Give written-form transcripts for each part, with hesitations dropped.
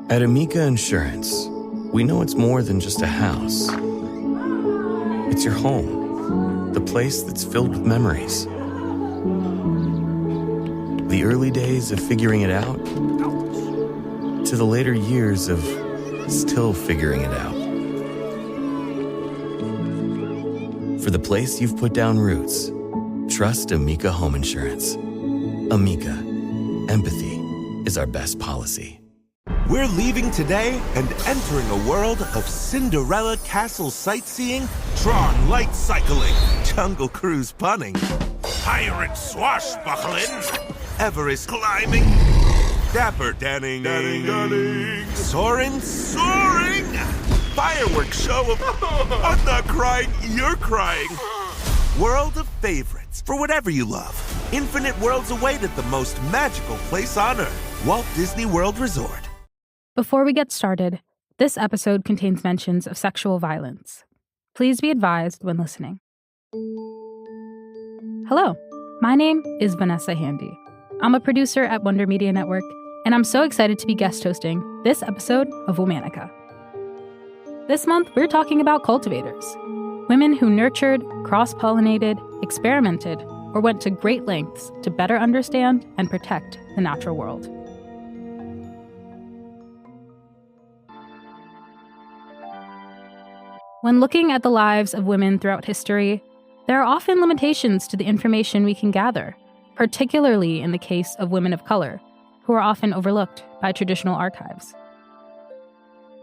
At Amica Insurance, we know it's more than just a house. It's your home, the place that's filled with memories. The early days of figuring it out, to the later years of still figuring it out. For the place you've put down roots, trust Amica Home Insurance. Amica, empathy is our best policy. We're leaving today and entering a world of Cinderella castle sightseeing, Tron light cycling, Jungle Cruise punning, pirate swashbuckling, Everest climbing, dapper danning, soaring, fireworks show of I'm not crying, you're crying. World of favorites for whatever you love. Infinite worlds await at the most magical place on Earth, Walt Disney World Resort. Before we get started, this episode contains mentions of sexual violence. Please be advised when listening. Hello, my name is Vanessa Handy. I'm a producer at Wonder Media Network, and I'm so excited to be guest hosting this episode of Womanica. This month, we're talking about cultivators, women who nurtured, cross-pollinated, experimented, or went to great lengths to better understand and protect the natural world. When looking at the lives of women throughout history, there are often limitations to the information we can gather, particularly in the case of women of color, who are often overlooked by traditional archives.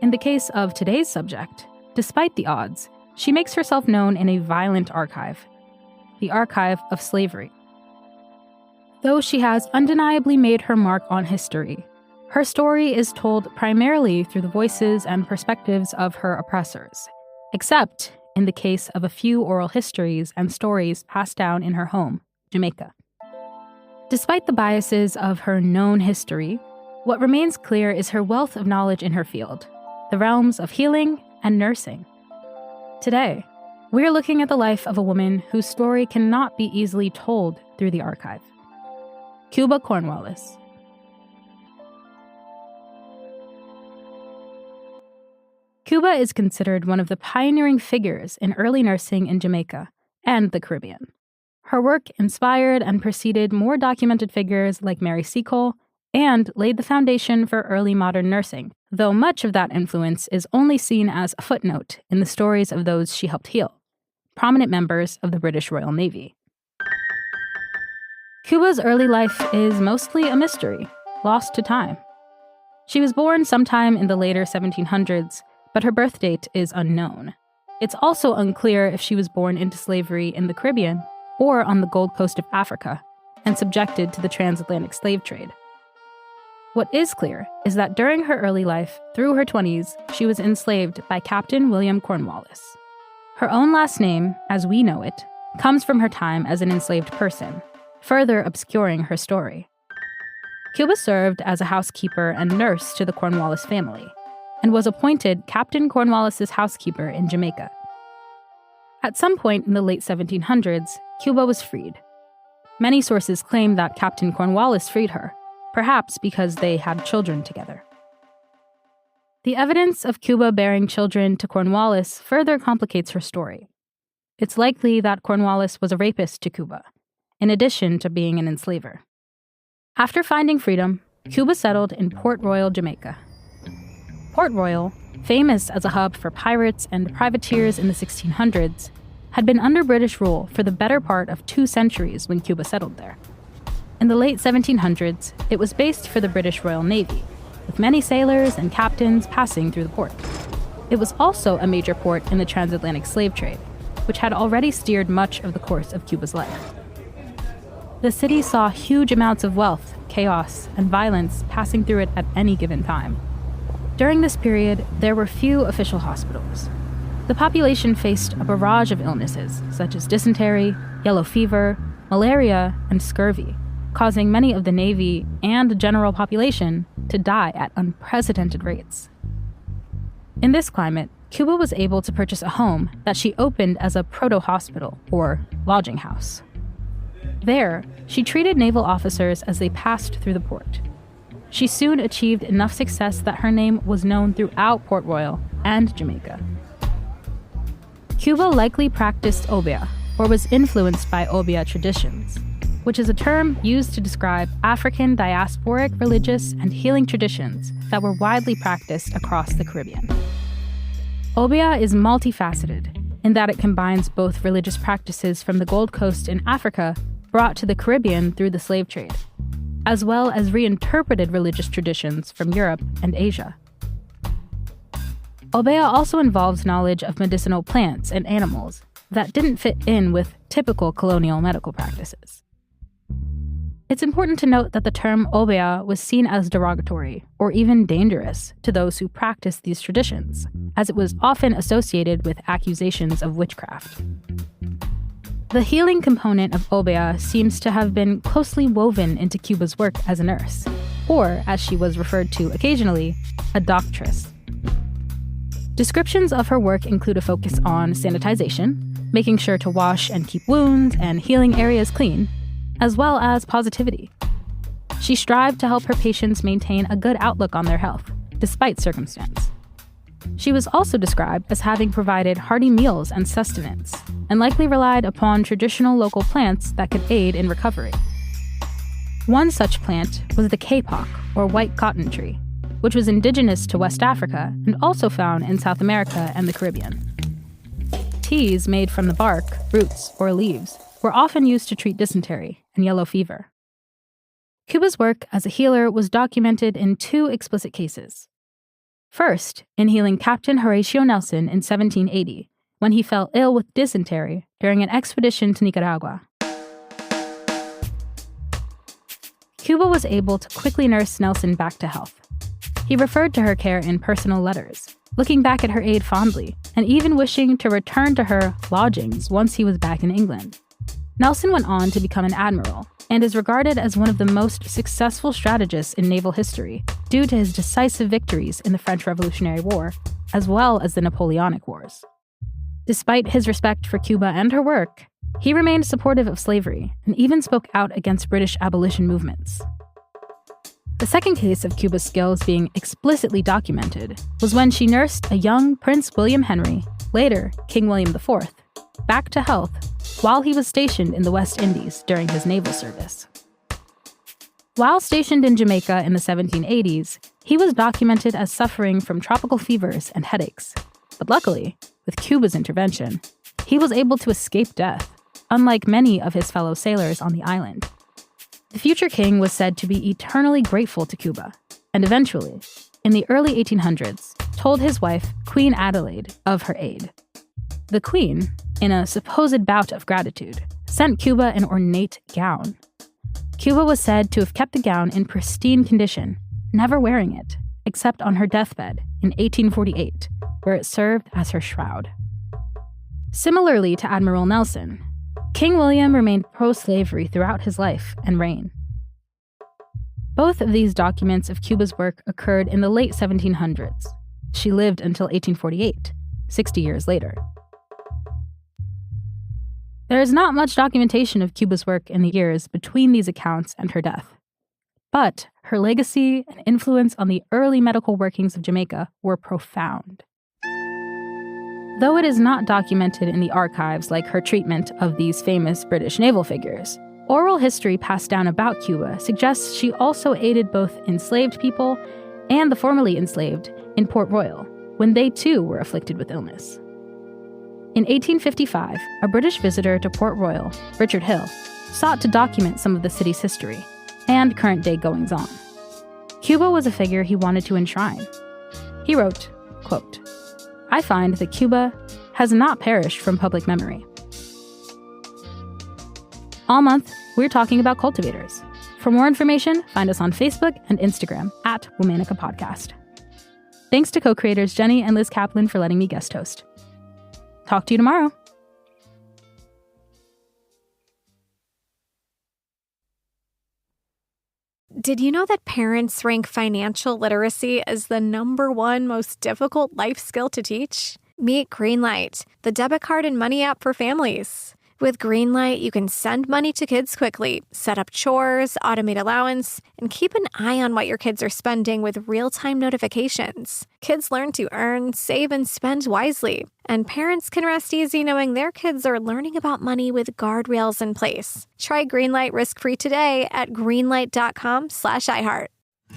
In the case of today's subject, despite the odds, she makes herself known in a violent archive, the archive of slavery. Though she has undeniably made her mark on history, her story is told primarily through the voices and perspectives of her oppressors, except in the case of a few oral histories and stories passed down in her home, Jamaica. Despite the biases of her known history, what remains clear is her wealth of knowledge in her field, the realms of healing and nursing. Today, we're looking at the life of a woman whose story cannot be easily told through the archive. Cubah Cornwallis. Cubah is considered one of the pioneering figures in early nursing in Jamaica and the Caribbean. Her work inspired and preceded more documented figures like Mary Seacole and laid the foundation for early modern nursing, though much of that influence is only seen as a footnote in the stories of those she helped heal, prominent members of the British Royal Navy. Cubah's early life is mostly a mystery, lost to time. She was born sometime in the later 1700s, but her birth date is unknown. It's also unclear if she was born into slavery in the Caribbean or on the Gold Coast of Africa and subjected to the transatlantic slave trade. What is clear is that during her early life, through her 20s, she was enslaved by Captain William Cornwallis. Her own last name, as we know it, comes from her time as an enslaved person, further obscuring her story. Cubah served as a housekeeper and nurse to the Cornwallis family, and was appointed Captain Cornwallis's housekeeper in Jamaica. At some point in the late 1700s, Cubah was freed. Many sources claim that Captain Cornwallis freed her, perhaps because they had children together. The evidence of Cubah bearing children to Cornwallis further complicates her story. It's likely that Cornwallis was a rapist to Cubah, in addition to being an enslaver. After finding freedom, Cubah settled in Port Royal, Jamaica. Port Royal, famous as a hub for pirates and privateers in the 1600s, had been under British rule for the better part of 2 centuries when Cubah settled there. In the late 1700s, it was based for the British Royal Navy, with many sailors and captains passing through the port. It was also a major port in the transatlantic slave trade, which had already steered much of the course of Cubah's life. The city saw huge amounts of wealth, chaos, and violence passing through it at any given time. During this period, there were few official hospitals. The population faced a barrage of illnesses, such as dysentery, yellow fever, malaria, and scurvy, causing many of the Navy and the general population to die at unprecedented rates. In this climate, Cubah was able to purchase a home that she opened as a proto-hospital, or lodging house. There, she treated naval officers as they passed through the port. she soon achieved enough success that her name was known throughout Port Royal and Jamaica. Cubah likely practiced Obeah, or was influenced by Obeah traditions, which is a term used to describe African diasporic religious and healing traditions that were widely practiced across the Caribbean. Obeah is multifaceted in that it combines both religious practices from the Gold Coast in Africa brought to the Caribbean through the slave trade, as well as reinterpreted religious traditions from Europe and Asia. Obeah also involves knowledge of medicinal plants and animals that didn't fit in with typical colonial medical practices. It's important to note that the term Obeah was seen as derogatory or even dangerous to those who practiced these traditions, as it was often associated with accusations of witchcraft. The healing component of Obeah seems to have been closely woven into Cubah's work as a nurse, or, as she was referred to occasionally, a doctress. Descriptions of her work include a focus on sanitization, making sure to wash and keep wounds and healing areas clean, as well as positivity. She strived to help her patients maintain a good outlook on their health, despite circumstance. She was also described as having provided hearty meals and sustenance, and likely relied upon traditional local plants that could aid in recovery. One such plant was the kapok, or white cotton tree, which was indigenous to West Africa and also found in South America and the Caribbean. Teas made from the bark, roots, or leaves were often used to treat dysentery and yellow fever. Cubah's work as a healer was documented in two explicit cases. First, in healing Captain Horatio Nelson in 1780, when he fell ill with dysentery during an expedition to Nicaragua. Cubah was able to quickly nurse Nelson back to health. He referred to her care in personal letters, looking back at her aid fondly, and even wishing to return to her lodgings once he was back in England. Nelson went on to become an admiral, and is regarded as one of the most successful strategists in naval history due to his decisive victories in the French Revolutionary War, as well as the Napoleonic Wars. Despite his respect for Cubah and her work, he remained supportive of slavery and even spoke out against British abolition movements. The second case of Cubah's skills being explicitly documented was when she nursed a young Prince William Henry, later King William IV, back to health while he was stationed in the West Indies during his naval service. While stationed in Jamaica in the 1780s, he was documented as suffering from tropical fevers and headaches. But luckily, with Cubah's intervention, he was able to escape death, unlike many of his fellow sailors on the island. The future king was said to be eternally grateful to Cubah, and eventually, in the early 1800s, told his wife, Queen Adelaide, of her aid. The queen, in a supposed bout of gratitude, sent Cubah an ornate gown. Cubah was said to have kept the gown in pristine condition, never wearing it, except on her deathbed in 1848, where it served as her shroud. Similarly to Admiral Nelson, King William remained pro-slavery throughout his life and reign. Both of these documents of Cubah's work occurred in the late 1700s. She lived until 1848, 60 years later. There is not much documentation of Cubah's work in the years between these accounts and her death. But her legacy and influence on the early medical workings of Jamaica were profound. Though it is not documented in the archives like her treatment of these famous British naval figures, oral history passed down about Cubah suggests she also aided both enslaved people and the formerly enslaved in Port Royal, when they too were afflicted with illness. In 1855, a British visitor to Port Royal, Richard Hill, sought to document some of the city's history and current-day goings-on. Cubah was a figure he wanted to enshrine. He wrote, quote, "I find that Cubah has not perished from public memory." All month, we're talking about cultivators. For more information, find us on Facebook and Instagram at Womanica Podcast. Thanks to co-creators Jenny and Liz Kaplan for letting me guest host. Talk to you tomorrow. Did you know that parents rank financial literacy as the #1 most difficult life skill to teach? Meet Greenlight, the debit card and money app for families. With Greenlight, you can send money to kids quickly, set up chores, automate allowance, and keep an eye on what your kids are spending with real-time notifications. Kids learn to earn, save, and spend wisely. And parents can rest easy knowing their kids are learning about money with guardrails in place. Try Greenlight risk-free today at greenlight.com/iHeart.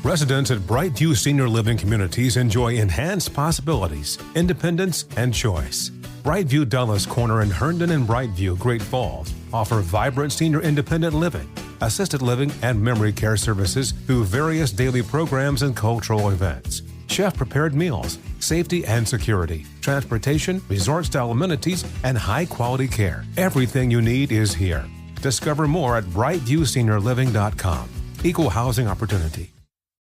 Residents at Brightview Senior Living Communities enjoy enhanced possibilities, independence, and choice. Brightview Dulles Corner in Herndon and Brightview, Great Falls, offer vibrant senior independent living, assisted living, and memory care services through various daily programs and cultural events. Chef-prepared meals, safety and security, transportation, resort-style amenities, and high-quality care. Everything you need is here. Discover more at brightviewseniorliving.com. Equal housing opportunity.